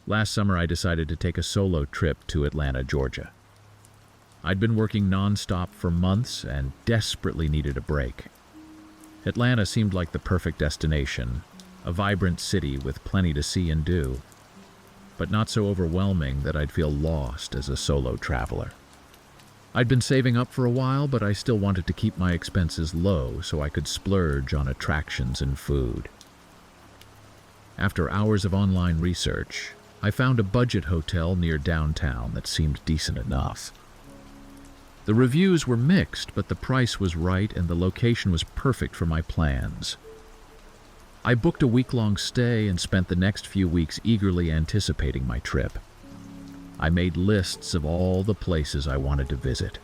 Last summer, I decided to take a solo trip to Atlanta, Georgia. I'd been working non-stop for months and desperately needed a break. Atlanta seemed like the perfect destination, a vibrant city with plenty to see and do, but not so overwhelming that I'd feel lost as a solo traveler. I'd been saving up for a while, but I still wanted to keep my expenses low so I could splurge on attractions and food. After hours of online research, I found a budget hotel near downtown that seemed decent enough. The reviews were mixed, but the price was right and the location was perfect for my plans. I booked a week-long stay and spent the next few weeks eagerly anticipating my trip. I made lists of all the places I wanted to visit: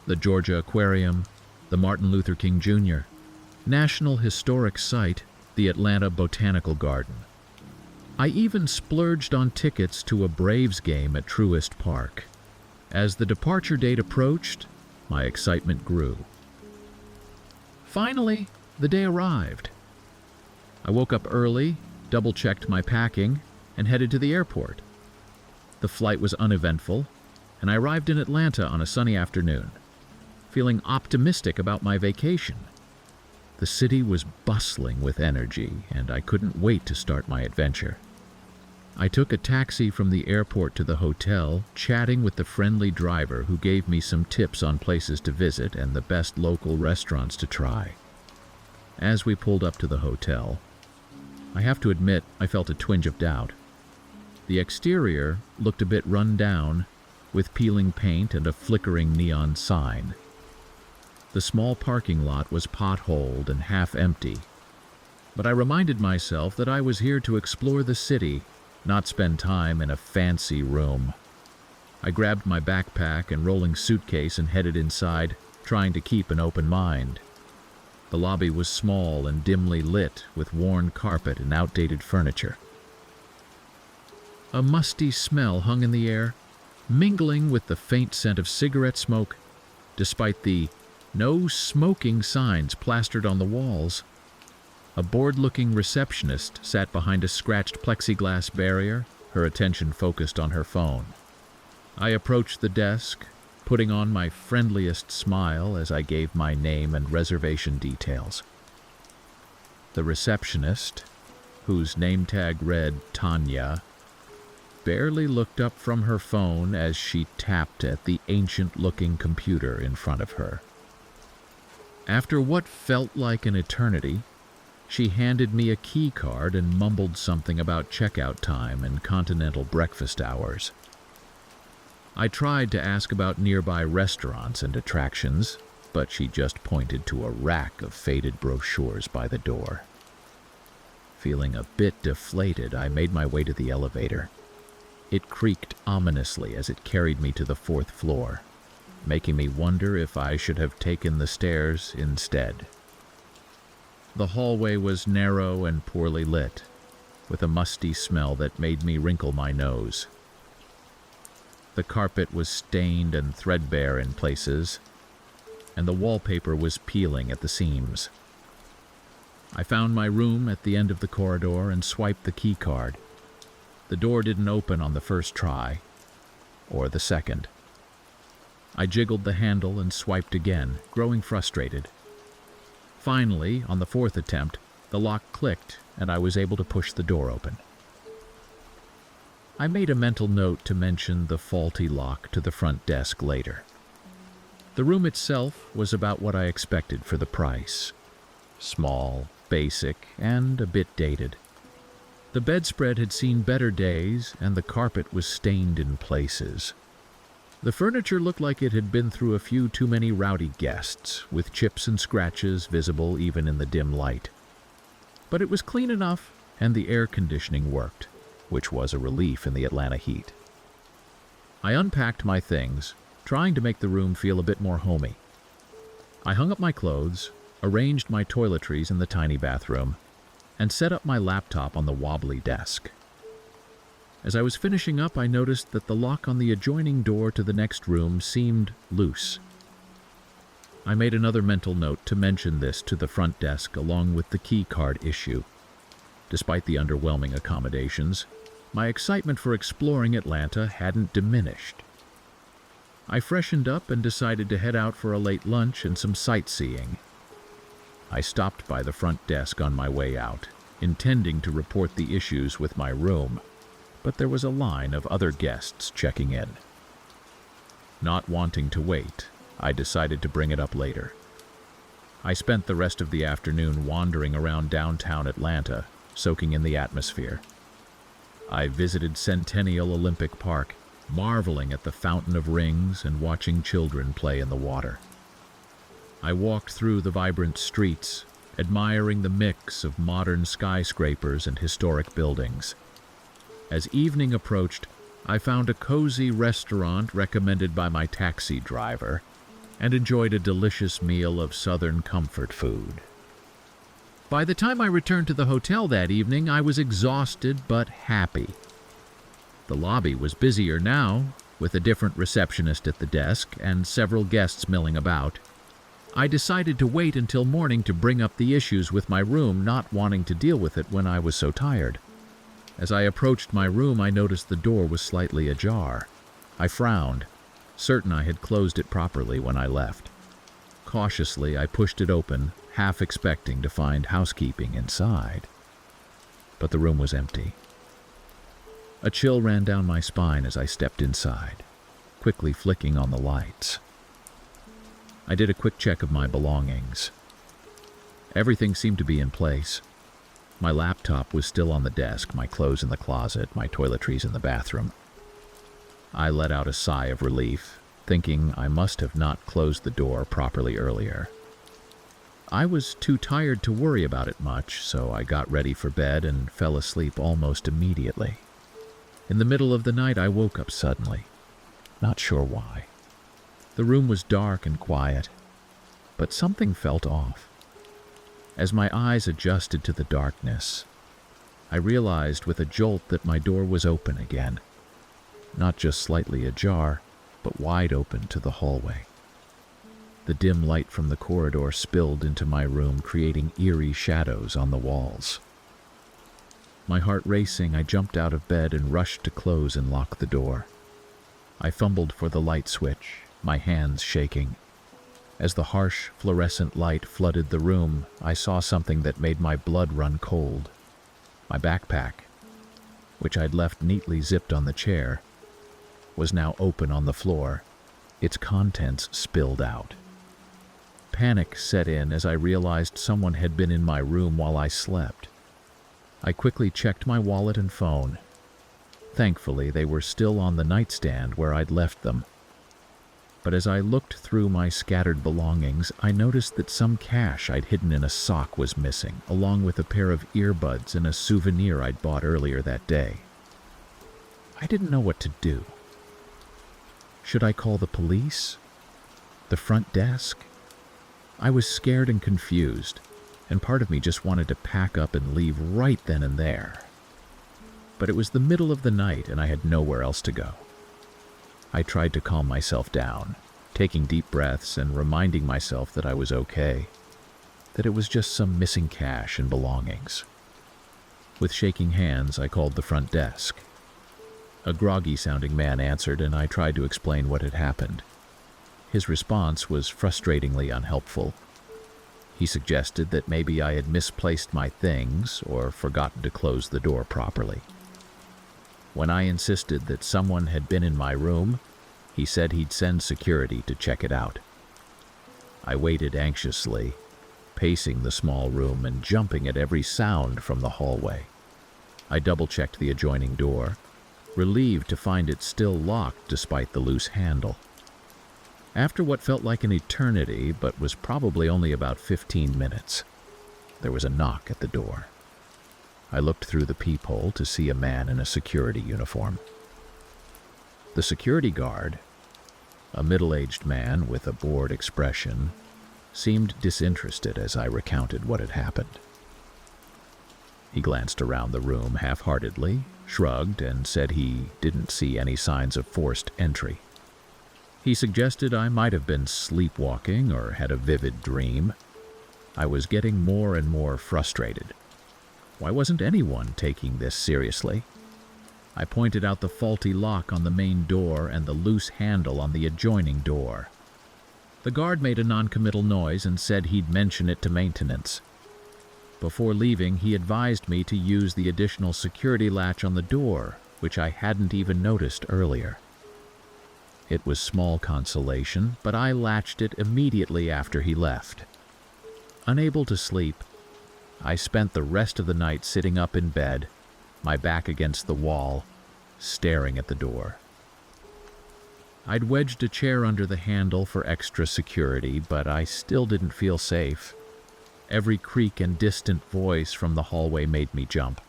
the Georgia Aquarium, the Martin Luther King Jr., National Historic Site, the Atlanta Botanical Garden. I even splurged on tickets to a Braves game at Truist Park. As the departure date approached, my excitement grew. Finally, the day arrived. I woke up early, double-checked my packing, and headed to the airport. The flight was uneventful, and I arrived in Atlanta on a sunny afternoon, feeling optimistic about my vacation. The city was bustling with energy, and I couldn't wait to start my adventure. I took a taxi from the airport to the hotel, chatting with the friendly driver who gave me some tips on places to visit and the best local restaurants to try. As we pulled up to the hotel, I have to admit I felt a twinge of doubt. The exterior looked a bit run down, with peeling paint and a flickering neon sign. The small parking lot was potholed and half empty, but I reminded myself that I was here to explore the city, not spend time in a fancy room. I grabbed my backpack and rolling suitcase and headed inside, trying to keep an open mind. The lobby was small and dimly lit, with worn carpet and outdated furniture. A musty smell hung in the air, mingling with the faint scent of cigarette smoke, despite the "no smoking" signs plastered on the walls. A bored-looking receptionist sat behind a scratched plexiglass barrier, her attention focused on her phone. I approached the desk, putting on my friendliest smile as I gave my name and reservation details. The receptionist, whose name tag read Tanya, barely looked up from her phone as she tapped at the ancient-looking computer in front of her. After what felt like an eternity, she handed me a key card and mumbled something about checkout time and continental breakfast hours. I tried to ask about nearby restaurants and attractions, but she just pointed to a rack of faded brochures by the door. Feeling a bit deflated, I made my way to the elevator. It creaked ominously as it carried me to the 4th floor, making me wonder if I should have taken the stairs instead. The hallway was narrow and poorly lit, with a musty smell that made me wrinkle my nose. The carpet was stained and threadbare in places, and the wallpaper was peeling at the seams. I found my room at the end of the corridor and swiped the key card. The door didn't open on the first try, or the second. I jiggled the handle and swiped again, growing frustrated. Finally, on the 4th attempt, the lock clicked and I was able to push the door open. I made a mental note to mention the faulty lock to the front desk later. The room itself was about what I expected for the price. Small, basic, and a bit dated. The bedspread had seen better days, and the carpet was stained in places. The furniture looked like it had been through a few too many rowdy guests, with chips and scratches visible even in the dim light. But it was clean enough, and the air conditioning worked, which was a relief in the Atlanta heat. I unpacked my things, trying to make the room feel a bit more homey. I hung up my clothes, arranged my toiletries in the tiny bathroom, and set up my laptop on the wobbly desk. As I was finishing up, I noticed that the lock on the adjoining door to the next room seemed loose. I made another mental note to mention this to the front desk along with the key card issue. Despite the underwhelming accommodations, My excitement for exploring Atlanta hadn't diminished. I freshened up and decided to head out for a late lunch and some sightseeing. I stopped by the front desk on my way out, intending to report the issues with my room, but there was a line of other guests checking in. Not wanting to wait, I decided to bring it up later. I spent the rest of the afternoon wandering around downtown Atlanta, soaking in the atmosphere. I visited Centennial Olympic Park, marveling at the Fountain of Rings and watching children play in the water. I walked through the vibrant streets, admiring the mix of modern skyscrapers and historic buildings. As evening approached, I found a cozy restaurant recommended by my taxi driver and enjoyed a delicious meal of Southern comfort food. By the time I returned to the hotel that evening, I was exhausted but happy. The lobby was busier now, with a different receptionist at the desk and several guests milling about. I decided to wait until morning to bring up the issues with my room, not wanting to deal with it when I was so tired. As I approached my room, I noticed the door was slightly ajar. I frowned, certain I had closed it properly when I left. Cautiously, I pushed it open, half expecting to find housekeeping inside. But the room was empty. A chill ran down my spine as I stepped inside, quickly flicking on the lights. I did a quick check of my belongings. Everything seemed to be in place. My laptop was still on the desk, my clothes in the closet, my toiletries in the bathroom. I let out a sigh of relief, thinking I must have not closed the door properly earlier. I was too tired to worry about it much, so I got ready for bed and fell asleep almost immediately. In the middle of the night, I woke up suddenly, not sure why. The room was dark and quiet, but something felt off. As my eyes adjusted to the darkness, I realized with a jolt that my door was open again, not just slightly ajar, but wide open to the hallway. The dim light from the corridor spilled into my room, creating eerie shadows on the walls. My heart racing, I jumped out of bed and rushed to close and lock the door. I fumbled for the light switch, my hands shaking. As the harsh, fluorescent light flooded the room, I saw something that made my blood run cold. My backpack, which I'd left neatly zipped on the chair, was now open on the floor, its contents spilled out. Panic set in as I realized someone had been in my room while I slept. I quickly checked my wallet and phone. Thankfully, they were still on the nightstand where I'd left them. But as I looked through my scattered belongings, I noticed that some cash I'd hidden in a sock was missing, along with a pair of earbuds and a souvenir I'd bought earlier that day. I didn't know what to do. Should I call the police? The front desk? I was scared and confused, and part of me just wanted to pack up and leave right then and there. But it was the middle of the night and I had nowhere else to go. I tried to calm myself down, taking deep breaths and reminding myself that I was okay, that it was just some missing cash and belongings. With shaking hands, I called the front desk. A groggy-sounding man answered, and I tried to explain what had happened. His response was frustratingly unhelpful. He suggested that maybe I had misplaced my things or forgotten to close the door properly. When I insisted that someone had been in my room, he said he'd send security to check it out. I waited anxiously, pacing the small room and jumping at every sound from the hallway. I double-checked the adjoining door, relieved to find it still locked despite the loose handle. After what felt like an eternity, but was probably only about 15 minutes, there was a knock at the door. I looked through the peephole to see a man in a security uniform. The security guard, a middle-aged man with a bored expression, seemed disinterested as I recounted what had happened. He glanced around the room half-heartedly, shrugged, and said he didn't see any signs of forced entry. He suggested I might have been sleepwalking or had a vivid dream. I was getting more and more frustrated. Why wasn't anyone taking this seriously? I pointed out the faulty lock on the main door and the loose handle on the adjoining door. The guard made a non-committal noise and said he'd mention it to maintenance. Before leaving, he advised me to use the additional security latch on the door, which I hadn't even noticed earlier. It was small consolation, but I latched it immediately after he left. Unable to sleep, I spent the rest of the night sitting up in bed, my back against the wall, staring at the door. I'd wedged a chair under the handle for extra security, but I still didn't feel safe. Every creak and distant voice from the hallway made me jump.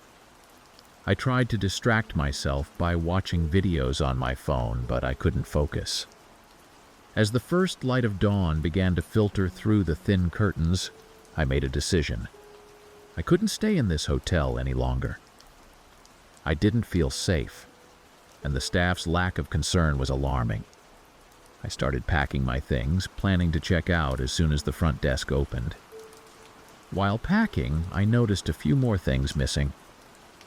I tried to distract myself by watching videos on my phone, but I couldn't focus. As the first light of dawn began to filter through the thin curtains, I made a decision. I couldn't stay in this hotel any longer. I didn't feel safe, and the staff's lack of concern was alarming. I started packing my things, planning to check out as soon as the front desk opened. While packing, I noticed a few more things missing.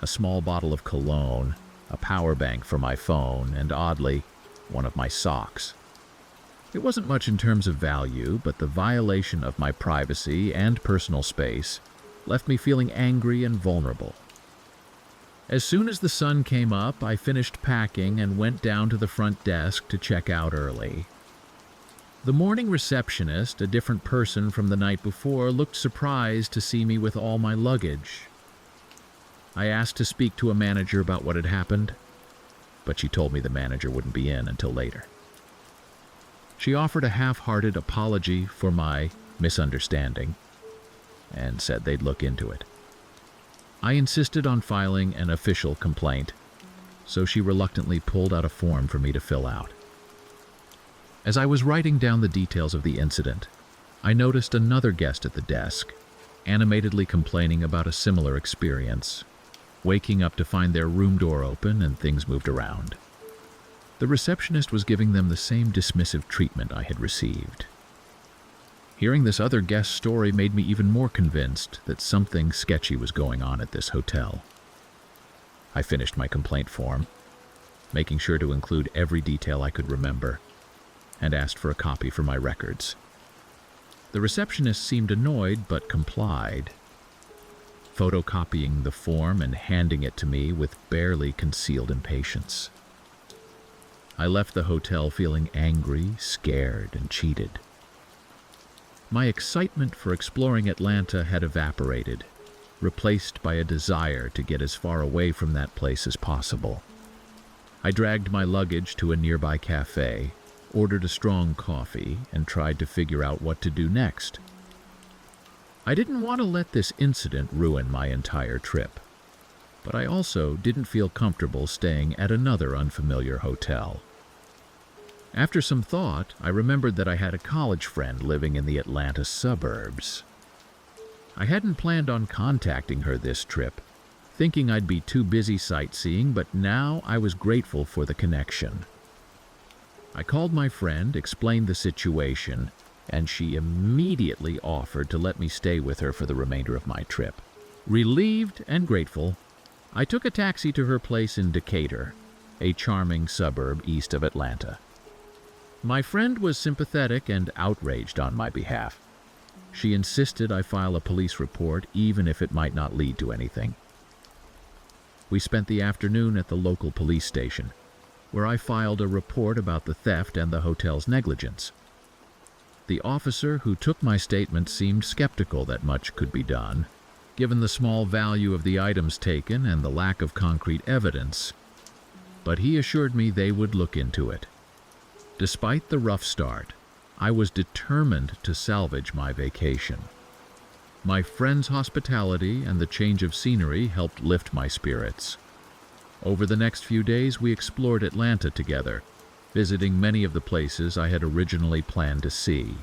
A small bottle of cologne, a power bank for my phone, and oddly, one of my socks. It wasn't much in terms of value, but the violation of my privacy and personal space left me feeling angry and vulnerable. As soon as the sun came up, I finished packing and went down to the front desk to check out early. The morning receptionist, a different person from the night before, looked surprised to see me with all my luggage. I asked to speak to a manager about what had happened, but she told me the manager wouldn't be in until later. She offered a half-hearted apology for my misunderstanding and said they'd look into it. I insisted on filing an official complaint, so she reluctantly pulled out a form for me to fill out. As I was writing down the details of the incident, I noticed another guest at the desk, animatedly complaining about a similar experience, waking up to find their room door open and things moved around. The receptionist was giving them the same dismissive treatment I had received. Hearing this other guest's story made me even more convinced that something sketchy was going on at this hotel. I finished my complaint form, making sure to include every detail I could remember, and asked for a copy for my records. The receptionist seemed annoyed but complied, photocopying the form and handing it to me with barely concealed impatience. I left the hotel feeling angry, scared, and cheated. My excitement for exploring Atlanta had evaporated, replaced by a desire to get as far away from that place as possible. I dragged my luggage to a nearby cafe, ordered a strong coffee, and tried to figure out what to do next. I didn't want to let this incident ruin my entire trip, but I also didn't feel comfortable staying at another unfamiliar hotel. After some thought, I remembered that I had a college friend living in the Atlanta suburbs. I hadn't planned on contacting her this trip, thinking I'd be too busy sightseeing, but now I was grateful for the connection. I called my friend, explained the situation, and she immediately offered to let me stay with her for the remainder of my trip. Relieved and grateful, I took a taxi to her place in Decatur, a charming suburb east of Atlanta. My friend was sympathetic and outraged on my behalf. She insisted I file a police report even if it might not lead to anything. We spent the afternoon at the local police station, where I filed a report about the theft and the hotel's negligence. The officer who took my statement seemed skeptical that much could be done, given the small value of the items taken and the lack of concrete evidence, but he assured me they would look into it. Despite the rough start, I was determined to salvage my vacation. My friend's hospitality and the change of scenery helped lift my spirits. Over the next few days, we explored Atlanta together, visiting many of the places I had originally planned to see.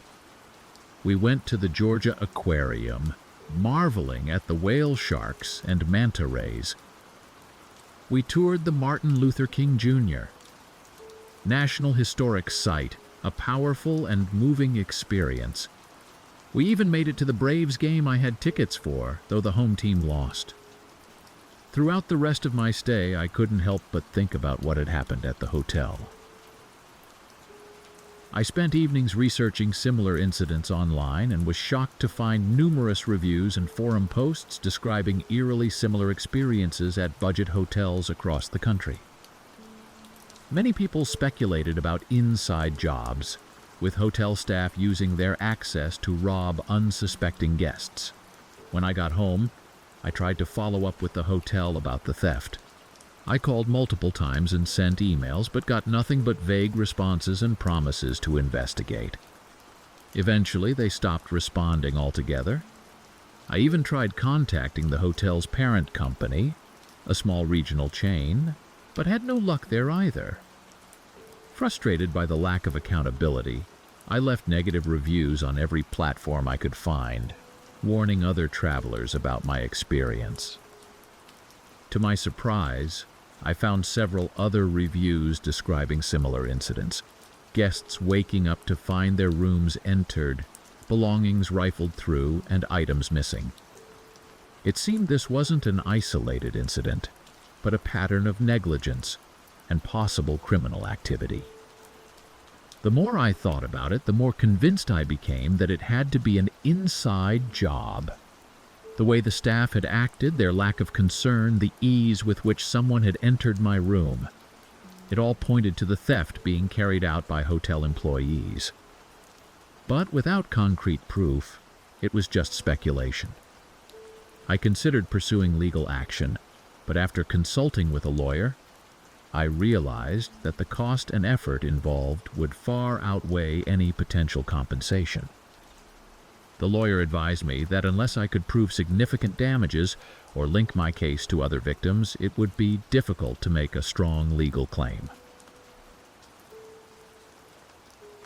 We went to the Georgia Aquarium, marveling at the whale sharks and manta rays. We toured the Martin Luther King Jr. National Historic Site, a powerful and moving experience. We even made it to the Braves game I had tickets for, though the home team lost. Throughout the rest of my stay, I couldn't help but think about what had happened at the hotel. I spent evenings researching similar incidents online and was shocked to find numerous reviews and forum posts describing eerily similar experiences at budget hotels across the country. Many people speculated about inside jobs, with hotel staff using their access to rob unsuspecting guests. When I got home, I tried to follow up with the hotel about the theft. I called multiple times and sent emails, but got nothing but vague responses and promises to investigate. Eventually, they stopped responding altogether. I even tried contacting the hotel's parent company, a small regional chain, but had no luck there either. Frustrated by the lack of accountability, I left negative reviews on every platform I could find, warning other travelers about my experience. To my surprise, I found several other reviews describing similar incidents. Guests waking up to find their rooms entered, belongings rifled through, and items missing. It seemed this wasn't an isolated incident, but a pattern of negligence and possible criminal activity. The more I thought about it, the more convinced I became that it had to be an inside job. The way the staff had acted, their lack of concern, the ease with which someone had entered my room. It all pointed to the theft being carried out by hotel employees. But without concrete proof, it was just speculation. I considered pursuing legal action, but after consulting with a lawyer, I realized that the cost and effort involved would far outweigh any potential compensation. The lawyer advised me that unless I could prove significant damages or link my case to other victims, it would be difficult to make a strong legal claim.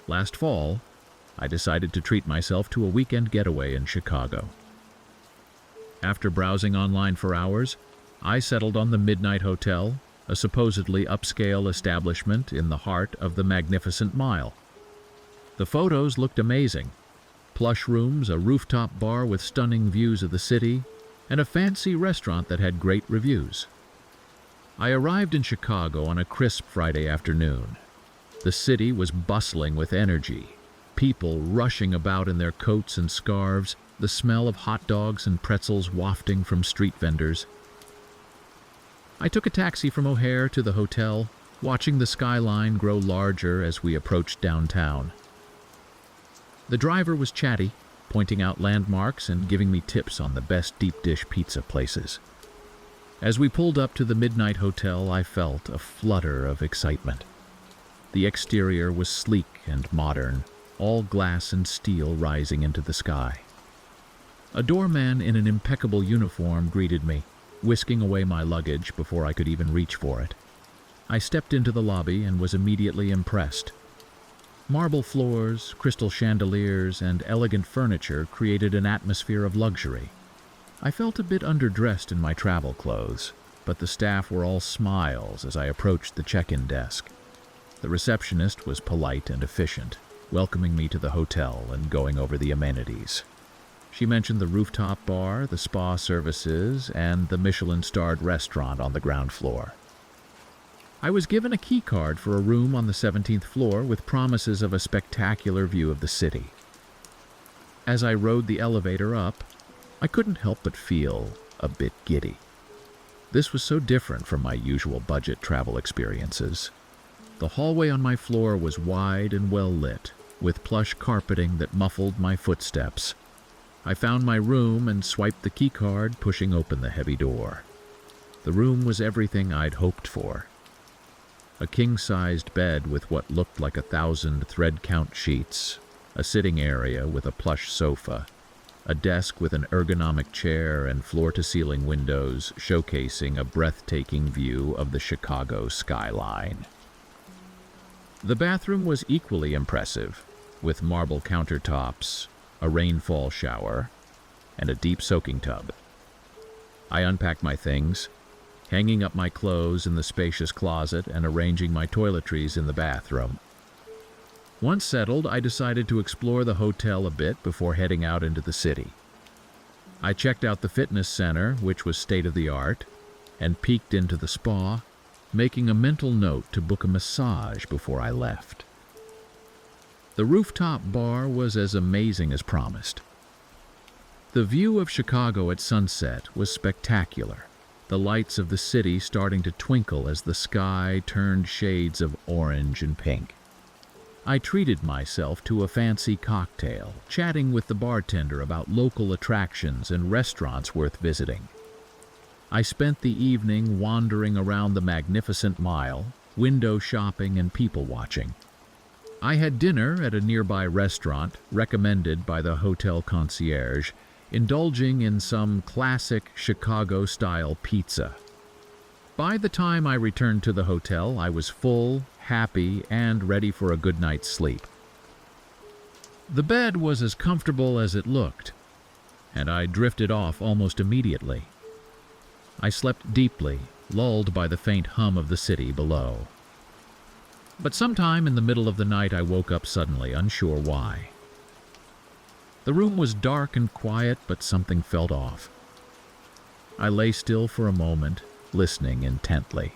Last fall, I decided to treat myself to a weekend getaway in Chicago. After browsing online for hours, I settled on the Midnight Hotel, a supposedly upscale establishment in the heart of the Magnificent Mile. The photos looked amazing. Plush rooms, a rooftop bar with stunning views of the city, and a fancy restaurant that had great reviews. I arrived in Chicago on a crisp Friday afternoon. The city was bustling with energy, people rushing about in their coats and scarves, the smell of hot dogs and pretzels wafting from street vendors. I took a taxi from O'Hare to the hotel, watching the skyline grow larger as we approached downtown. The driver was chatty, pointing out landmarks and giving me tips on the best deep dish pizza places. As we pulled up to the Midnight Hotel, I felt a flutter of excitement. The exterior was sleek and modern, all glass and steel rising into the sky. A doorman in an impeccable uniform greeted me, whisking away my luggage before I could even reach for it. I stepped into the lobby and was immediately impressed. Marble floors, crystal chandeliers, and elegant furniture created an atmosphere of luxury. I felt a bit underdressed in my travel clothes, but the staff were all smiles as I approached the check-in desk. The receptionist was polite and efficient, welcoming me to the hotel and going over the amenities. She mentioned the rooftop bar, the spa services, and the Michelin-starred restaurant on the ground floor. I was given a key card for a room on the 17th floor with promises of a spectacular view of the city. As I rode the elevator up, I couldn't help but feel a bit giddy. This was so different from my usual budget travel experiences. The hallway on my floor was wide and well lit, with plush carpeting that muffled my footsteps. I found my room and swiped the key card, pushing open the heavy door. The room was everything I'd hoped for. A king-sized bed with what looked like 1,000 thread-count sheets, a sitting area with a plush sofa, a desk with an ergonomic chair and floor-to-ceiling windows showcasing a breathtaking view of the Chicago skyline. The bathroom was equally impressive, with marble countertops, a rainfall shower, and a deep soaking tub. I unpacked my things, hanging up my clothes in the spacious closet and arranging my toiletries in the bathroom. Once settled, I decided to explore the hotel a bit before heading out into the city. I checked out the fitness center, which was state-of-the-art, and peeked into the spa, making a mental note to book a massage before I left. The rooftop bar was as amazing as promised. The view of Chicago at sunset was spectacular, the lights of the city starting to twinkle as the sky turned shades of orange and pink. I treated myself to a fancy cocktail, chatting with the bartender about local attractions and restaurants worth visiting. I spent the evening wandering around the magnificent mile, window shopping and people watching. I had dinner at a nearby restaurant recommended by the hotel concierge, indulging in some classic Chicago-style pizza. By the time I returned to the hotel, I was full, happy, and ready for a good night's sleep. The bed was as comfortable as it looked, and I drifted off almost immediately. I slept deeply, lulled by the faint hum of the city below. But sometime in the middle of the night I woke up suddenly, unsure why. The room was dark and quiet, but something felt off. I lay still for a moment, listening intently.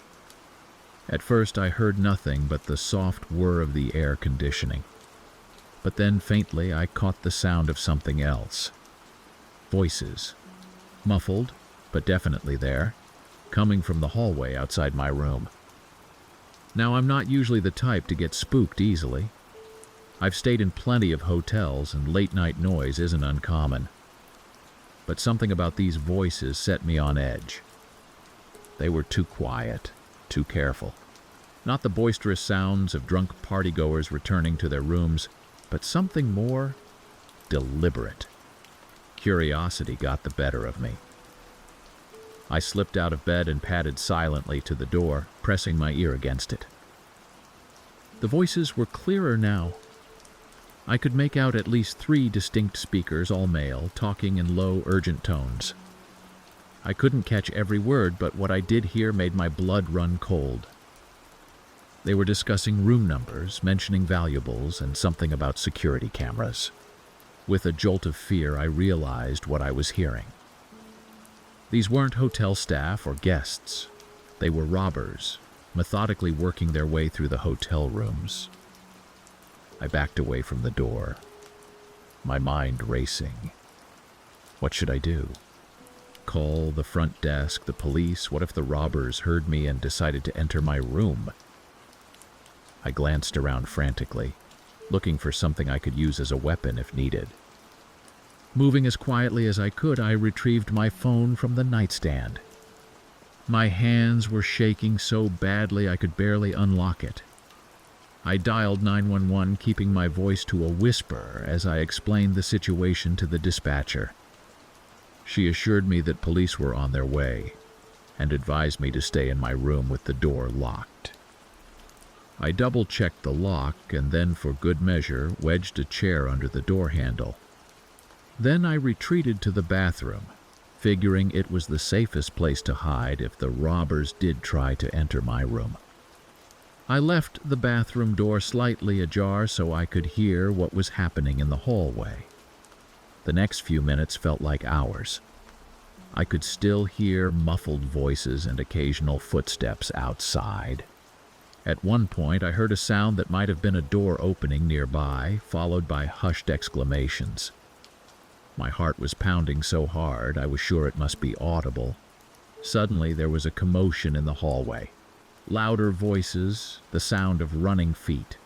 At first I heard nothing but the soft whir of the air conditioning. But then faintly I caught the sound of something else. Voices. Muffled, but definitely there, coming from the hallway outside my room. Now, I'm not usually the type to get spooked easily. I've stayed in plenty of hotels, and late-night noise isn't uncommon. But something about these voices set me on edge. They were too quiet, too careful. Not the boisterous sounds of drunk partygoers returning to their rooms, but something more deliberate. Curiosity got the better of me. I slipped out of bed and padded silently to the door, pressing my ear against it. The voices were clearer now. I could make out at least 3 distinct speakers, all male, talking in low, urgent tones. I couldn't catch every word, but what I did hear made my blood run cold. They were discussing room numbers, mentioning valuables, and something about security cameras. With a jolt of fear, I realized what I was hearing. These weren't hotel staff or guests. They were robbers, methodically working their way through the hotel rooms. I backed away from the door, my mind racing. What should I do? Call the front desk, the police? What if the robbers heard me and decided to enter my room? I glanced around frantically, looking for something I could use as a weapon if needed. Moving as quietly as I could, I retrieved my phone from the nightstand. My hands were shaking so badly I could barely unlock it. I dialed 911, keeping my voice to a whisper as I explained the situation to the dispatcher. She assured me that police were on their way and advised me to stay in my room with the door locked. I double-checked the lock and then, for good measure, wedged a chair under the door handle. Then I retreated to the bathroom, figuring it was the safest place to hide if the robbers did try to enter my room. I left the bathroom door slightly ajar so I could hear what was happening in the hallway. The next few minutes felt like hours. I could still hear muffled voices and occasional footsteps outside. At one point, I heard a sound that might have been a door opening nearby, followed by hushed exclamations. My heart was pounding so hard I was sure it must be audible. Suddenly, there was a commotion in the hallway. Louder voices, the sound of running feet.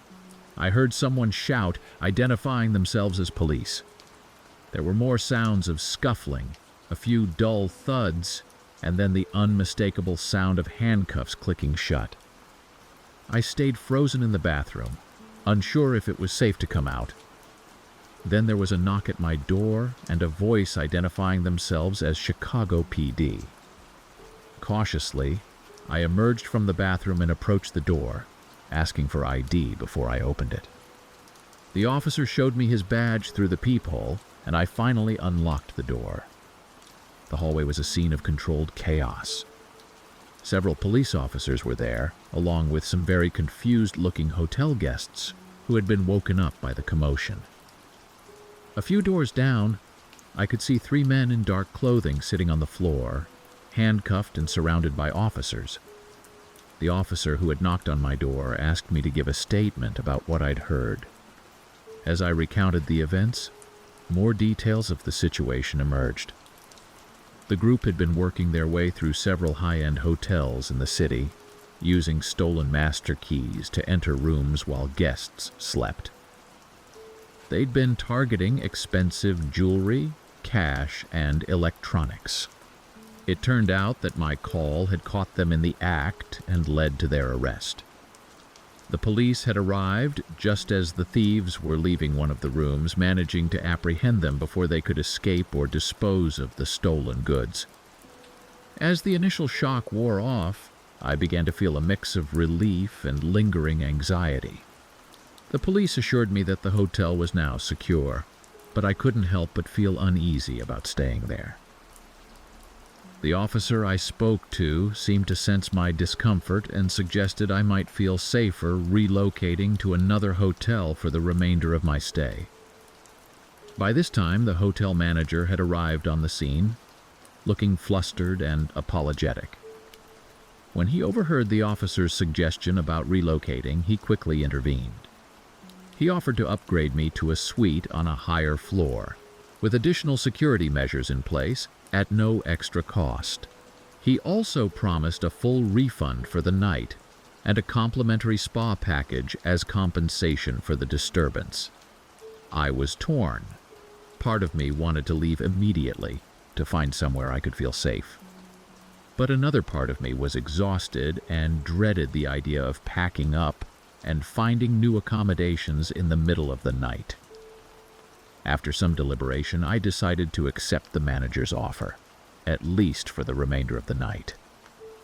I heard someone shout, identifying themselves as police. There were more sounds of scuffling, a few dull thuds, and then the unmistakable sound of handcuffs clicking shut. I stayed frozen in the bathroom, unsure if it was safe to come out. Then there was a knock at my door and a voice identifying themselves as Chicago PD. Cautiously, I emerged from the bathroom and approached the door, asking for ID before I opened it. The officer showed me his badge through the peephole, and I finally unlocked the door. The hallway was a scene of controlled chaos. Several police officers were there, along with some very confused-looking hotel guests who had been woken up by the commotion. A few doors down, I could see 3 men in dark clothing sitting on the floor, handcuffed and surrounded by officers. The officer who had knocked on my door asked me to give a statement about what I'd heard. As I recounted the events, more details of the situation emerged. The group had been working their way through several high-end hotels in the city, using stolen master keys to enter rooms while guests slept. They'd been targeting expensive jewelry, cash, and electronics. It turned out that my call had caught them in the act and led to their arrest. The police had arrived just as the thieves were leaving one of the rooms, managing to apprehend them before they could escape or dispose of the stolen goods. As the initial shock wore off, I began to feel a mix of relief and lingering anxiety. The police assured me that the hotel was now secure, but I couldn't help but feel uneasy about staying there. The officer I spoke to seemed to sense my discomfort and suggested I might feel safer relocating to another hotel for the remainder of my stay. By this time, the hotel manager had arrived on the scene, looking flustered and apologetic. When he overheard the officer's suggestion about relocating, he quickly intervened. He offered to upgrade me to a suite on a higher floor, with additional security measures in place at no extra cost. He also promised a full refund for the night and a complimentary spa package as compensation for the disturbance. I was torn. Part of me wanted to leave immediately to find somewhere I could feel safe. But another part of me was exhausted and dreaded the idea of packing up and finding new accommodations in the middle of the night. After some deliberation, I decided to accept the manager's offer, at least for the remainder of the night.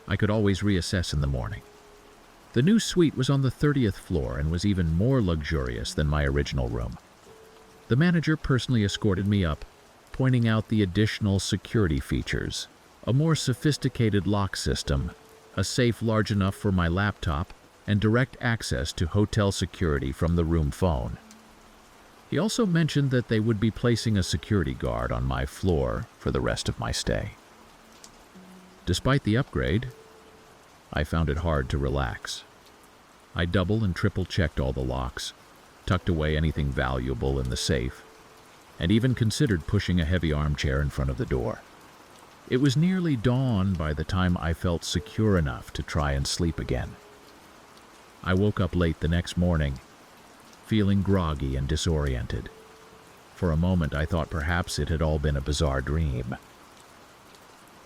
I could always reassess in the morning. The new suite was on the 30th floor and was even more luxurious than my original room. The manager personally escorted me up, pointing out the additional security features, a more sophisticated lock system, a safe large enough for my laptop, and direct access to hotel security from the room phone. He also mentioned that they would be placing a security guard on my floor for the rest of my stay. Despite the upgrade, I found it hard to relax. I double and triple checked all the locks, tucked away anything valuable in the safe, and even considered pushing a heavy armchair in front of the door. It was nearly dawn by the time I felt secure enough to try and sleep again. I woke up late the next morning, feeling groggy and disoriented. For a moment, I thought perhaps it had all been a bizarre dream.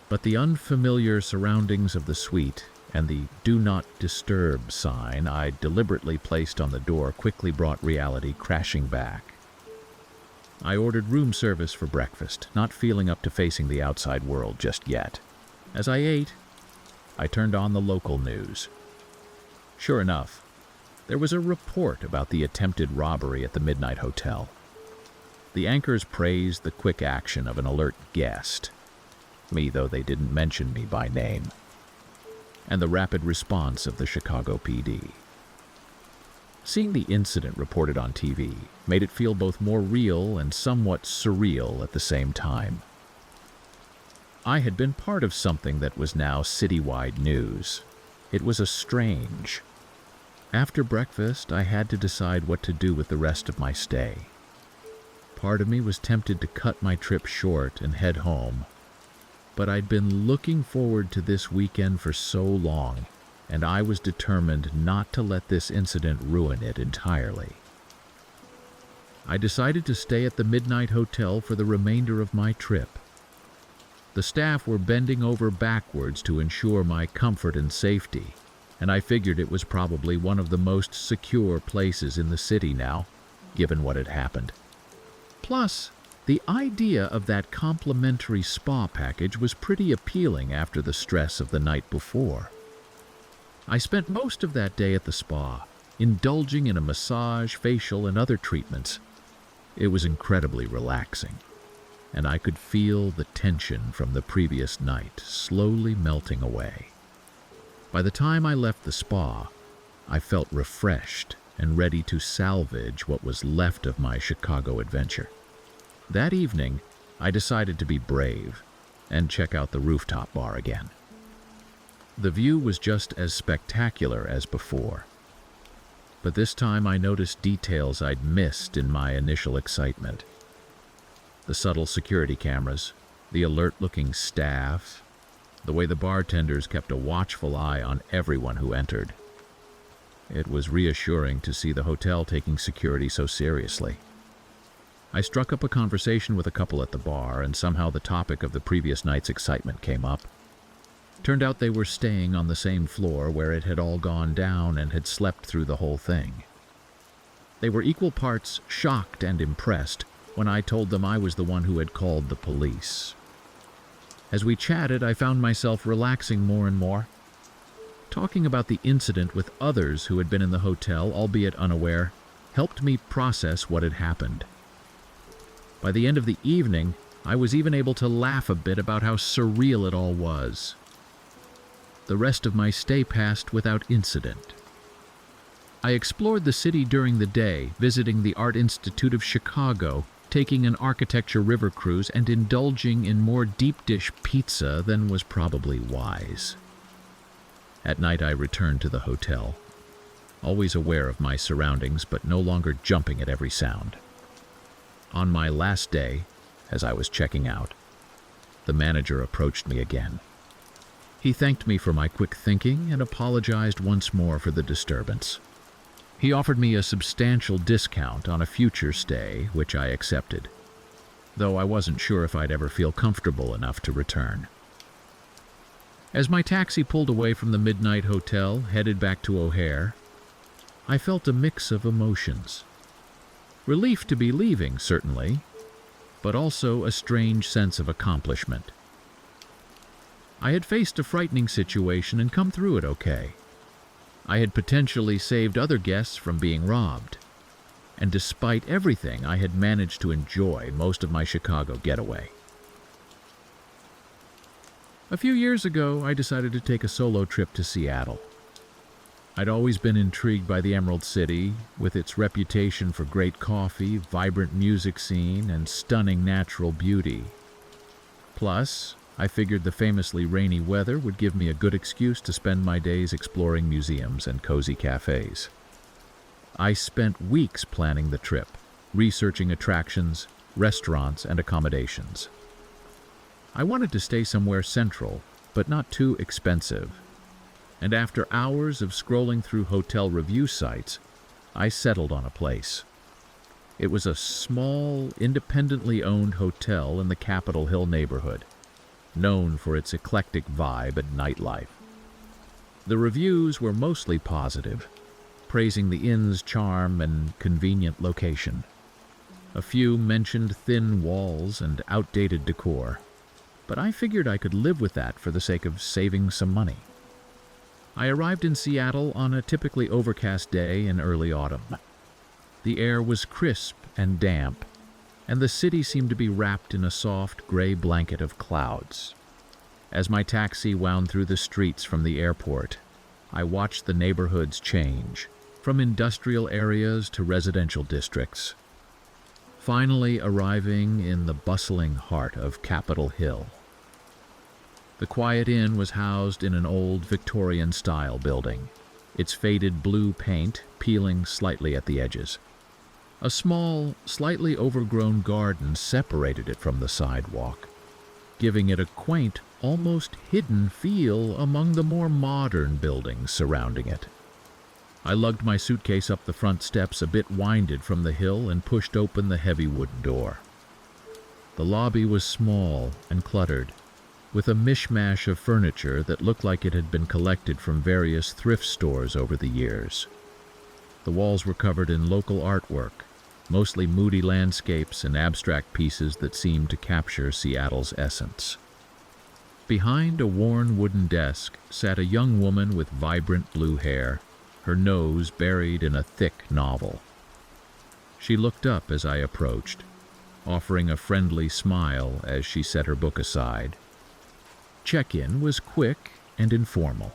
But the unfamiliar surroundings of the suite and the "Do Not Disturb" sign I deliberately placed on the door quickly brought reality crashing back. I ordered room service for breakfast, not feeling up to facing the outside world just yet. As I ate, I turned on the local news. Sure enough, there was a report about the attempted robbery at the Midnight Hotel. The anchors praised the quick action of an alert guest, me though they didn't mention me by name, and the rapid response of the Chicago PD. Seeing the incident reported on TV made it feel both more real and somewhat surreal at the same time. I had been part of something that was now citywide news. It was strange. After breakfast, I had to decide what to do with the rest of my stay. Part of me was tempted to cut my trip short and head home, but I'd been looking forward to this weekend for so long, and I was determined not to let this incident ruin it entirely. I decided to stay at the Midnight Hotel for the remainder of my trip. The staff were bending over backwards to ensure my comfort and safety, and I figured it was probably one of the most secure places in the city now, given what had happened. Plus, the idea of that complimentary spa package was pretty appealing after the stress of the night before. I spent most of that day at the spa, indulging in a massage, facial, and other treatments. It was incredibly relaxing, and I could feel the tension from the previous night slowly melting away. By the time I left the spa, I felt refreshed and ready to salvage what was left of my Chicago adventure. That evening, I decided to be brave. and check out the rooftop bar again. The view was just as spectacular as before, but this time I noticed details I'd missed in my initial excitement. The subtle security cameras, the alert-looking staff, the way the bartenders kept a watchful eye on everyone who entered. It was reassuring to see the hotel taking security so seriously. I struck up a conversation with a couple at the bar, and somehow the topic of the previous night's excitement came up. Turned out they were staying on the same floor where it had all gone down and had slept through the whole thing. They were equal parts shocked and impressed when I told them I was the one who had called the police. As we chatted, I found myself relaxing more and more. Talking about the incident with others who had been in the hotel, albeit unaware, helped me process what had happened. By the end of the evening, I was even able to laugh a bit about how surreal it all was. The rest of my stay passed without incident. I explored the city during the day, visiting the Art Institute of Chicago, taking an architecture river cruise, and indulging in more deep dish pizza than was probably wise. At night I returned to the hotel, always aware of my surroundings but no longer jumping at every sound. On my last day, as I was checking out, the manager approached me again. He thanked me for my quick thinking and apologized once more for the disturbance. He offered me a substantial discount on a future stay, which I accepted, though I wasn't sure if I'd ever feel comfortable enough to return. As my taxi pulled away from the Midnight Hotel, headed back to O'Hare, I felt a mix of emotions. Relief to be leaving, certainly, but also a strange sense of accomplishment. I had faced a frightening situation and come through it okay. I had potentially saved other guests from being robbed, and despite everything, I had managed to enjoy most of my Chicago getaway. A few years ago, I decided to take a solo trip to Seattle. I'd always been intrigued by the Emerald City, with its reputation for great coffee, vibrant music scene, and stunning natural beauty. Plus, I figured the famously rainy weather would give me a good excuse to spend my days exploring museums and cozy cafes. I spent weeks planning the trip, researching attractions, restaurants, and accommodations. I wanted to stay somewhere central, but not too expensive. And after hours of scrolling through hotel review sites, I settled on a place. It was a small, independently owned hotel in the Capitol Hill neighborhood, known for its eclectic vibe and nightlife. The reviews were mostly positive, praising the inn's charm and convenient location. A few mentioned thin walls and outdated decor, but I figured I could live with that for the sake of saving some money. I arrived in Seattle on a typically overcast day in early autumn. The air was crisp and damp, and the city seemed to be wrapped in a soft gray blanket of clouds. As my taxi wound through the streets from the airport, I watched the neighborhoods change, from industrial areas to residential districts, finally arriving in the bustling heart of Capitol Hill. The quiet inn was housed in an old Victorian-style building, its faded blue paint peeling slightly at the edges. A small, slightly overgrown garden separated it from the sidewalk, giving it a quaint, almost hidden feel among the more modern buildings surrounding it. I lugged my suitcase up the front steps a bit winded from the hill and pushed open the heavy wooden door. The lobby was small and cluttered, with a mishmash of furniture that looked like it had been collected from various thrift stores over the years. The walls were covered in local artwork, mostly moody landscapes and abstract pieces that seemed to capture Seattle's essence. Behind a worn wooden desk sat a young woman with vibrant blue hair, her nose buried in a thick novel. She looked up as I approached, offering a friendly smile as she set her book aside. Check-in was quick and informal.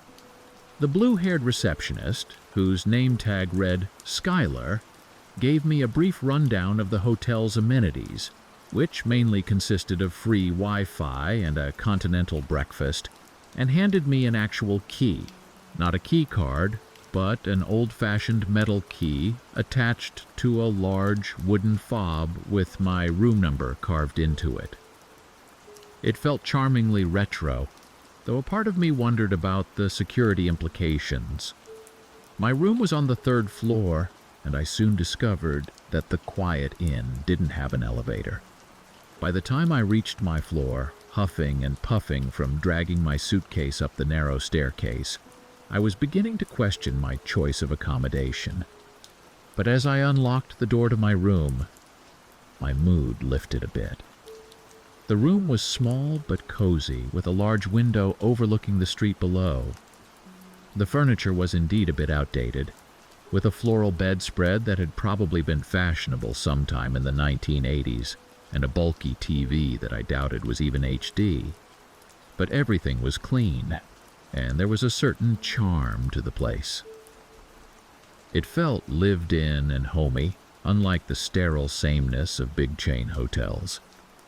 The blue-haired receptionist, whose name tag read Skylar, gave me a brief rundown of the hotel's amenities, which mainly consisted of free Wi-Fi and a continental breakfast, and handed me an actual key, not a key card, but an old-fashioned metal key attached to a large wooden fob with my room number carved into it. It felt charmingly retro, though a part of me wondered about the security implications. My room was on the 3rd floor, and I soon discovered that the Quiet Inn didn't have an elevator. By the time I reached my floor, huffing and puffing from dragging my suitcase up the narrow staircase, I was beginning to question my choice of accommodation. But as I unlocked the door to my room, my mood lifted a bit. The room was small but cozy, with a large window overlooking the street below. The furniture was indeed a bit outdated, with a floral bedspread that had probably been fashionable sometime in the 1980s, and a bulky TV that I doubted was even HD. But everything was clean, and there was a certain charm to the place. It felt lived in and homey, unlike the sterile sameness of big chain hotels.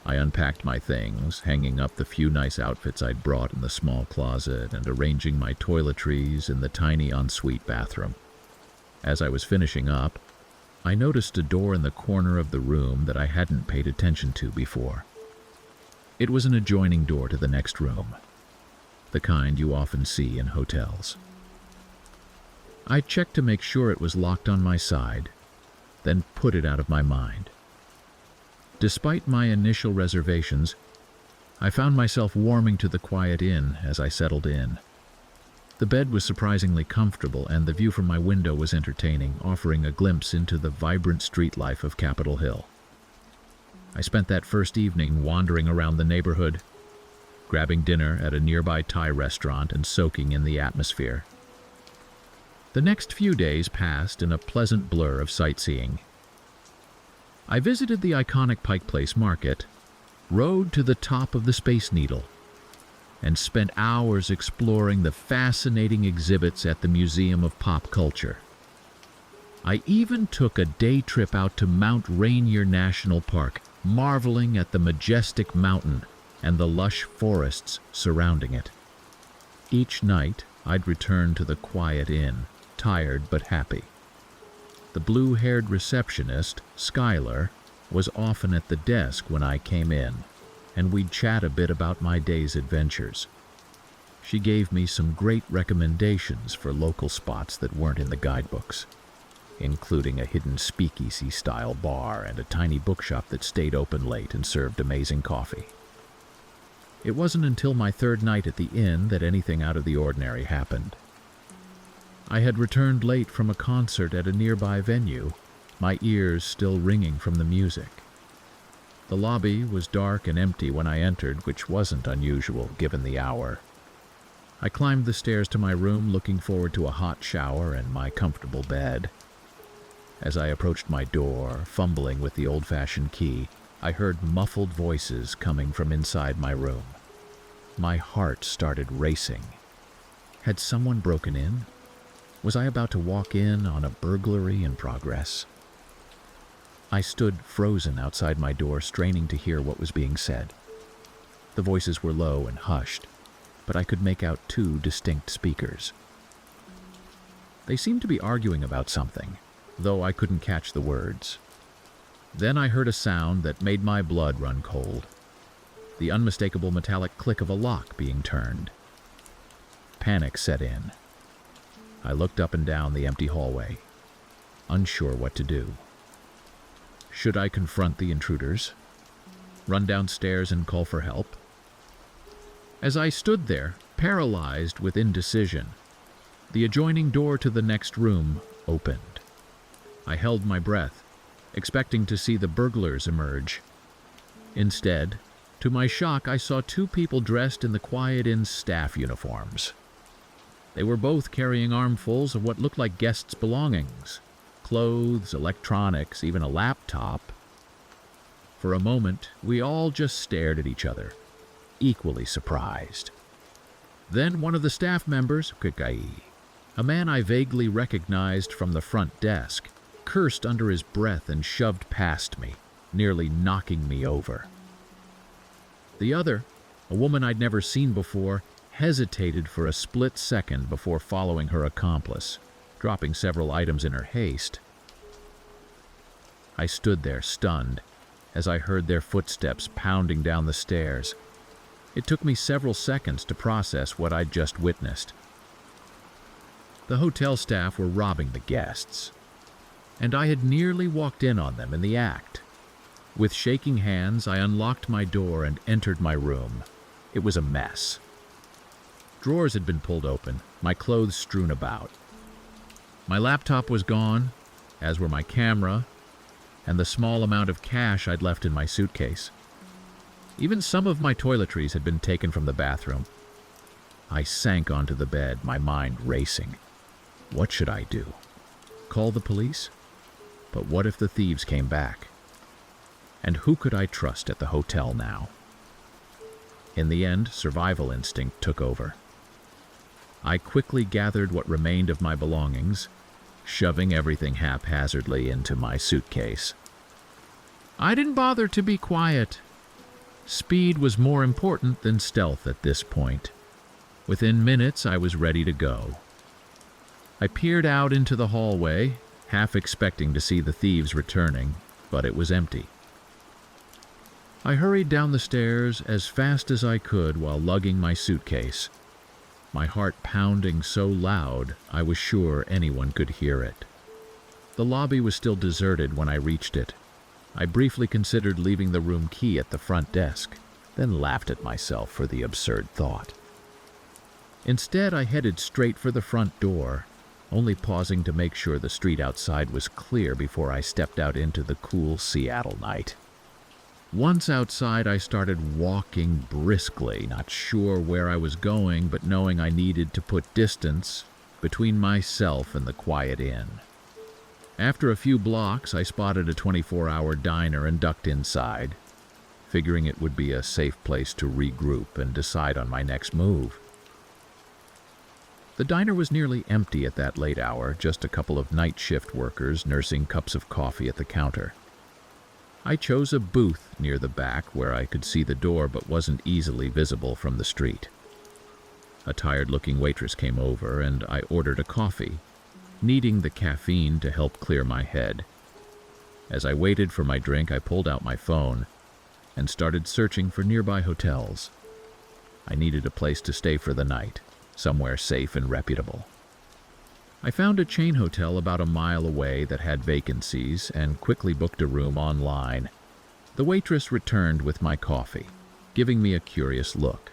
I unpacked my things, hanging up the few nice outfits I'd brought in the small closet and arranging my toiletries in the tiny ensuite bathroom. As I was finishing up, I noticed a door in the corner of the room that I hadn't paid attention to before. It was an adjoining door to the next room, the kind you often see in hotels. I checked to make sure it was locked on my side, then put it out of my mind. Despite my initial reservations, I found myself warming to the Quiet Inn as I settled in. The bed was surprisingly comfortable, and the view from my window was entertaining, offering a glimpse into the vibrant street life of Capitol Hill. I spent that first evening wandering around the neighborhood, grabbing dinner at a nearby Thai restaurant and soaking in the atmosphere. The next few days passed in a pleasant blur of sightseeing. I visited the iconic Pike Place Market, rode to the top of the Space Needle, and spent hours exploring the fascinating exhibits at the Museum of Pop Culture. I even took a day trip out to Mount Rainier National Park, marveling at the majestic mountain and the lush forests surrounding it. Each night, I'd return to the Quiet Inn, tired but happy. The blue-haired receptionist, Skylar, was often at the desk when I came in, and we'd chat a bit about my day's adventures. She gave me some great recommendations for local spots that weren't in the guidebooks, including a hidden speakeasy-style bar and a tiny bookshop that stayed open late and served amazing coffee. It wasn't until my 3rd night at the inn that anything out of the ordinary happened. I had returned late from a concert at a nearby venue, my ears still ringing from the music. The lobby was dark and empty when I entered, which wasn't unusual given the hour. I climbed the stairs to my room, looking forward to a hot shower and my comfortable bed. As I approached my door, fumbling with the old-fashioned key, I heard muffled voices coming from inside my room. My heart started racing. Had someone broken in? Was I about to walk in on a burglary in progress? I stood frozen outside my door, straining to hear what was being said. The voices were low and hushed, but I could make out 2 distinct speakers. They seemed to be arguing about something, though I couldn't catch the words. Then I heard a sound that made my blood run cold. The unmistakable metallic click of a lock being turned. Panic set in. I looked up and down the empty hallway, unsure what to do. Should I confront the intruders? Run downstairs and call for help? As I stood there, paralyzed with indecision, the adjoining door to the next room opened. I held my breath, expecting to see the burglars emerge. Instead, to my shock, I saw 2 people dressed in the Quiet Inn's staff uniforms. They were both carrying armfuls of what looked like guests' belongings: clothes, electronics, even a laptop. For a moment, we all just stared at each other, equally surprised. Then one of the staff members, a man I vaguely recognized from the front desk, cursed under his breath and shoved past me, nearly knocking me over. The other, a woman I'd never seen before, hesitated for a split second before following her accomplice, dropping several items in her haste. I stood there stunned as I heard their footsteps pounding down the stairs. It took me several seconds to process what I'd just witnessed. The hotel staff were robbing the guests, and I had nearly walked in on them in the act. With shaking hands, I unlocked my door and entered my room. It was a mess. Drawers had been pulled open, my clothes strewn about. My laptop was gone, as were my camera, and the small amount of cash I'd left in my suitcase. Even some of my toiletries had been taken from the bathroom. I sank onto the bed, my mind racing. What should I do? Call the police? But what if the thieves came back? And who could I trust at the hotel now? In the end, survival instinct took over. I quickly gathered what remained of my belongings, shoving everything haphazardly into my suitcase. I didn't bother to be quiet. Speed was more important than stealth at this point. Within minutes, I was ready to go. I peered out into the hallway, half expecting to see the thieves returning, but it was empty. I hurried down the stairs as fast as I could while lugging my suitcase, my heart pounding so loud I was sure anyone could hear it. The lobby was still deserted when I reached it. I briefly considered leaving the room key at the front desk, then laughed at myself for the absurd thought. Instead, I headed straight for the front door, only pausing to make sure the street outside was clear before I stepped out into the cool Seattle night. Once outside, I started walking briskly, not sure where I was going, but knowing I needed to put distance between myself and the quiet inn. After a few blocks, I spotted a 24-hour diner and ducked inside, figuring it would be a safe place to regroup and decide on my next move. The diner was nearly empty at that late hour, just a couple of night shift workers nursing cups of coffee at the counter. I chose a booth near the back where I could see the door but wasn't easily visible from the street. A tired-looking waitress came over and I ordered a coffee, needing the caffeine to help clear my head. As I waited for my drink, I pulled out my phone and started searching for nearby hotels. I needed a place to stay for the night, somewhere safe and reputable. I found a chain hotel about a mile away that had vacancies and quickly booked a room online. The waitress returned with my coffee, giving me a curious look.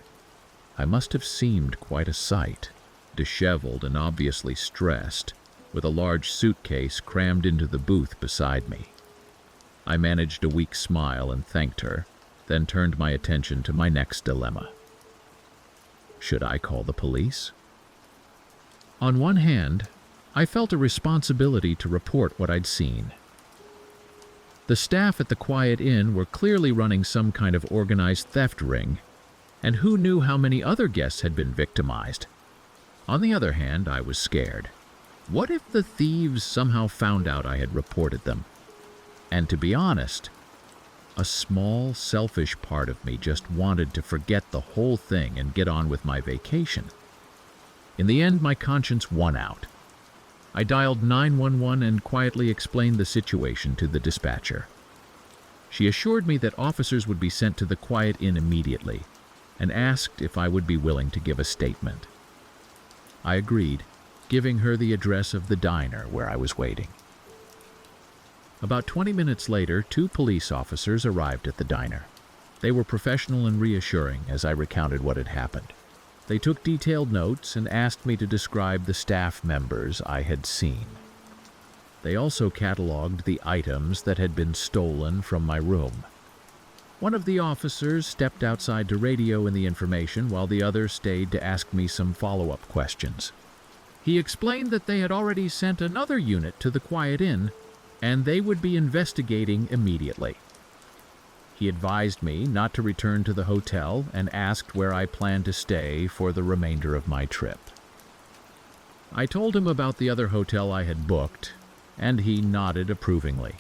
I must have seemed quite a sight, disheveled and obviously stressed, with a large suitcase crammed into the booth beside me. I managed a weak smile and thanked her, then turned my attention to my next dilemma. Should I call the police? On one hand, I felt a responsibility to report what I'd seen. The staff at the Quiet Inn were clearly running some kind of organized theft ring, and who knew how many other guests had been victimized. On the other hand, I was scared. What if the thieves somehow found out I had reported them? And to be honest, a small, selfish part of me just wanted to forget the whole thing and get on with my vacation. In the end, my conscience won out. I dialed 911 and quietly explained the situation to the dispatcher. She assured me that officers would be sent to the Quiet Inn immediately and asked if I would be willing to give a statement. I agreed, giving her the address of the diner where I was waiting. About 20 minutes later, 2 police officers arrived at the diner. They were professional and reassuring as I recounted what had happened. They took detailed notes and asked me to describe the staff members I had seen. They also cataloged the items that had been stolen from my room. One of the officers stepped outside to radio in the information while the other stayed to ask me some follow-up questions. He explained that they had already sent another unit to the Quiet Inn and they would be investigating immediately. He advised me not to return to the hotel and asked where I planned to stay for the remainder of my trip. I told him about the other hotel I had booked, and he nodded approvingly.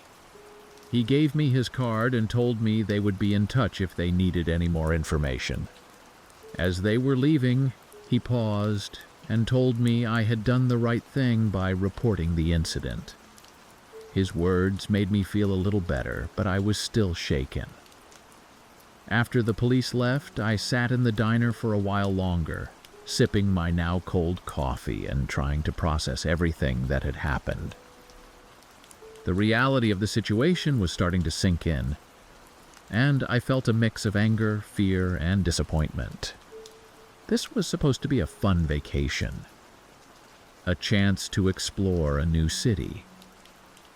He gave me his card and told me they would be in touch if they needed any more information. As they were leaving, he paused and told me I had done the right thing by reporting the incident. His words made me feel a little better, but I was still shaken. After the police left, I sat in the diner for a while longer, sipping my now cold coffee and trying to process everything that had happened. The reality of the situation was starting to sink in, and I felt a mix of anger, fear, and disappointment. This was supposed to be a fun vacation, a chance to explore a new city.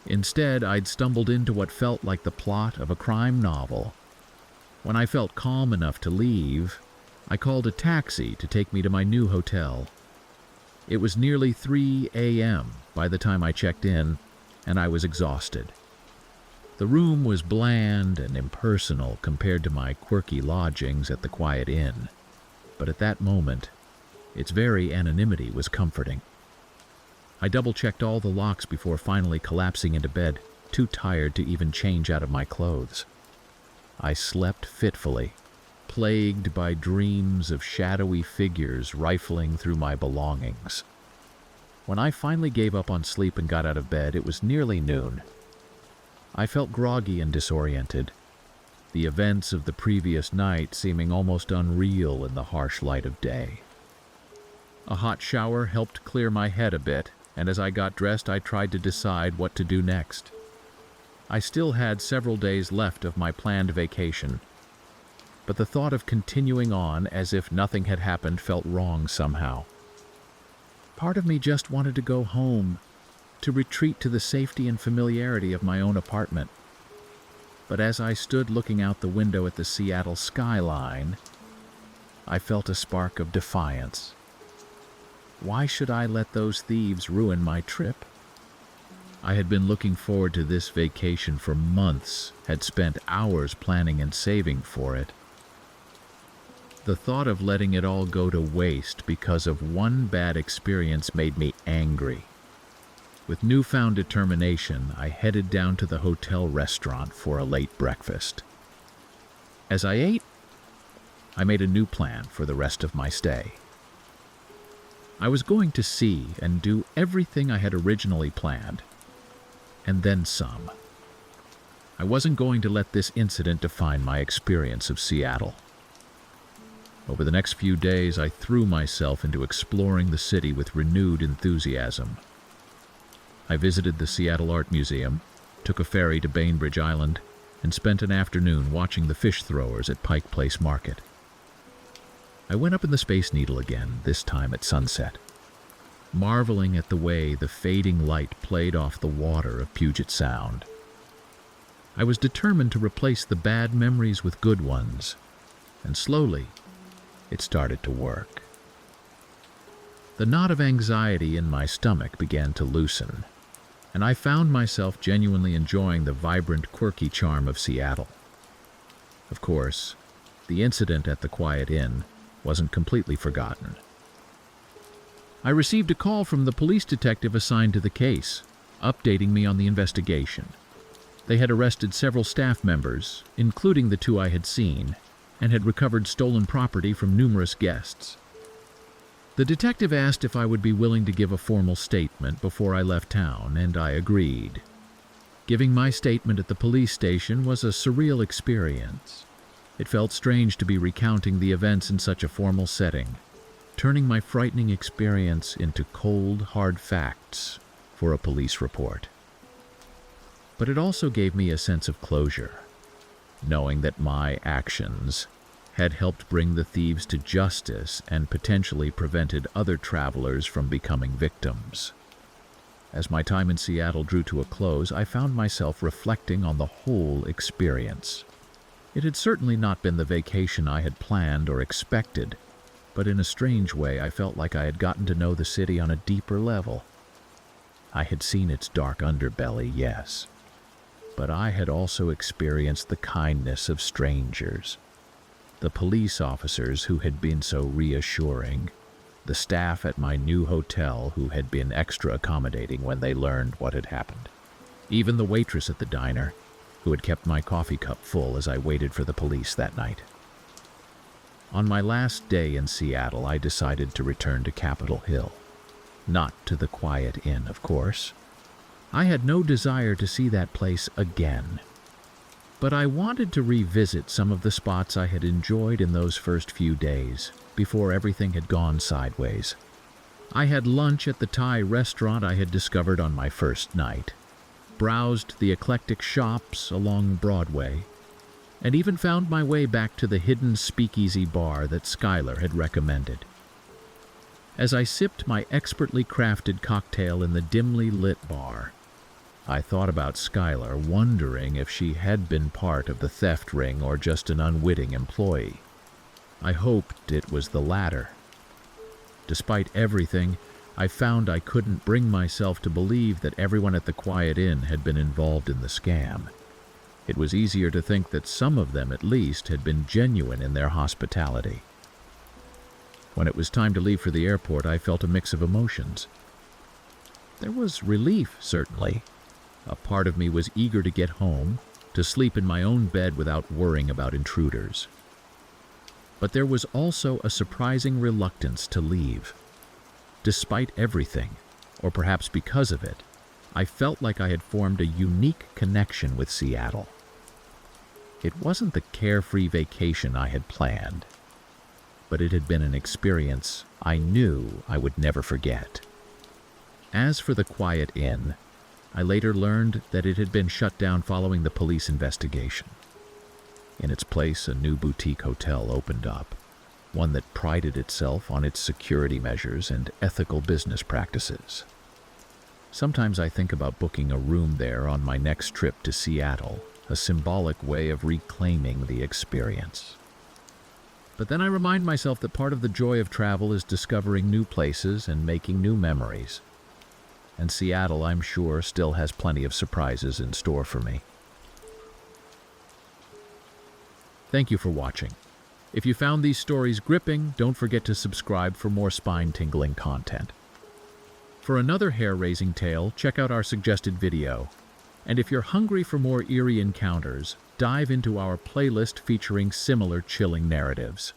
Instead, I'd stumbled into what felt like the plot of a crime novel. When I felt calm enough to leave, I called a taxi to take me to my new hotel. It was nearly 3 a.m. by the time I checked in, and I was exhausted. The room was bland and impersonal compared to my quirky lodgings at the Quiet Inn, but at that moment, its very anonymity was comforting. I double-checked all the locks before finally collapsing into bed, too tired to even change out of my clothes. I slept fitfully, plagued by dreams of shadowy figures rifling through my belongings. When I finally gave up on sleep and got out of bed, it was nearly noon. I felt groggy and disoriented, the events of the previous night seeming almost unreal in the harsh light of day. A hot shower helped clear my head a bit, and as I got dressed, I tried to decide what to do next. I still had several days left of my planned vacation, but the thought of continuing on as if nothing had happened felt wrong somehow. Part of me just wanted to go home, to retreat to the safety and familiarity of my own apartment. But as I stood looking out the window at the Seattle skyline, I felt a spark of defiance. Why should I let those thieves ruin my trip? I had been looking forward to this vacation for months, had spent hours planning and saving for it. The thought of letting it all go to waste because of one bad experience made me angry. With newfound determination, I headed down to the hotel restaurant for a late breakfast. As I ate, I made a new plan for the rest of my stay. I was going to see and do everything I had originally planned, and then some. I wasn't going to let this incident define my experience of Seattle. Over the next few days, I threw myself into exploring the city with renewed enthusiasm. I visited the Seattle Art Museum, took a ferry to Bainbridge Island, and spent an afternoon watching the fish throwers at Pike Place Market. I went up in the Space Needle again, this time at sunset, marveling at the way the fading light played off the water of Puget Sound. I was determined to replace the bad memories with good ones, and slowly, it started to work. The knot of anxiety in my stomach began to loosen, and I found myself genuinely enjoying the vibrant, quirky charm of Seattle. Of course, the incident at the Quiet Inn wasn't completely forgotten. I received a call from the police detective assigned to the case, updating me on the investigation. They had arrested several staff members, including the 2 I had seen, and had recovered stolen property from numerous guests. The detective asked if I would be willing to give a formal statement before I left town, and I agreed. Giving my statement at the police station was a surreal experience. It felt strange to be recounting the events in such a formal setting, turning my frightening experience into cold, hard facts for a police report. But it also gave me a sense of closure, knowing that my actions had helped bring the thieves to justice and potentially prevented other travelers from becoming victims. As my time in Seattle drew to a close, I found myself reflecting on the whole experience. It had certainly not been the vacation I had planned or expected, but in a strange way I felt like I had gotten to know the city on a deeper level. I had seen its dark underbelly, yes, but I had also experienced the kindness of strangers. The police officers who had been so reassuring, the staff at my new hotel who had been extra accommodating when they learned what had happened, even the waitress at the diner. who had kept my coffee cup full as I waited for the police that night. On my last day in Seattle, I decided to return to Capitol Hill. Not to the Quiet Inn, of course. I had no desire to see that place again. But I wanted to revisit some of the spots I had enjoyed in those first few days, before everything had gone sideways. I had lunch at the Thai restaurant I had discovered on my first night, browsed the eclectic shops along Broadway, and even found my way back to the hidden speakeasy bar that Skylar had recommended. As I sipped my expertly crafted cocktail in the dimly lit bar, I thought about Skylar, wondering if she had been part of the theft ring or just an unwitting employee. I hoped it was the latter. Despite everything, I found I couldn't bring myself to believe that everyone at the Quiet Inn had been involved in the scam. It was easier to think that some of them, at least, had been genuine in their hospitality. When it was time to leave for the airport, I felt a mix of emotions. There was relief, certainly. A part of me was eager to get home, to sleep in my own bed without worrying about intruders. But there was also a surprising reluctance to leave. Despite everything, or perhaps because of it, I felt like I had formed a unique connection with Seattle. It wasn't the carefree vacation I had planned, but it had been an experience I knew I would never forget. As for the Quiet Inn, I later learned that it had been shut down following the police investigation. In its place, a new boutique hotel opened up, one that prided itself on its security measures and ethical business practices. Sometimes I think about booking a room there on my next trip to Seattle, a symbolic way of reclaiming the experience. But then I remind myself that part of the joy of travel is discovering new places and making new memories. And Seattle, I'm sure, still has plenty of surprises in store for me. Thank you for watching. If you found these stories gripping, don't forget to subscribe for more spine-tingling content. For another hair-raising tale, check out our suggested video. And if you're hungry for more eerie encounters, dive into our playlist featuring similar chilling narratives.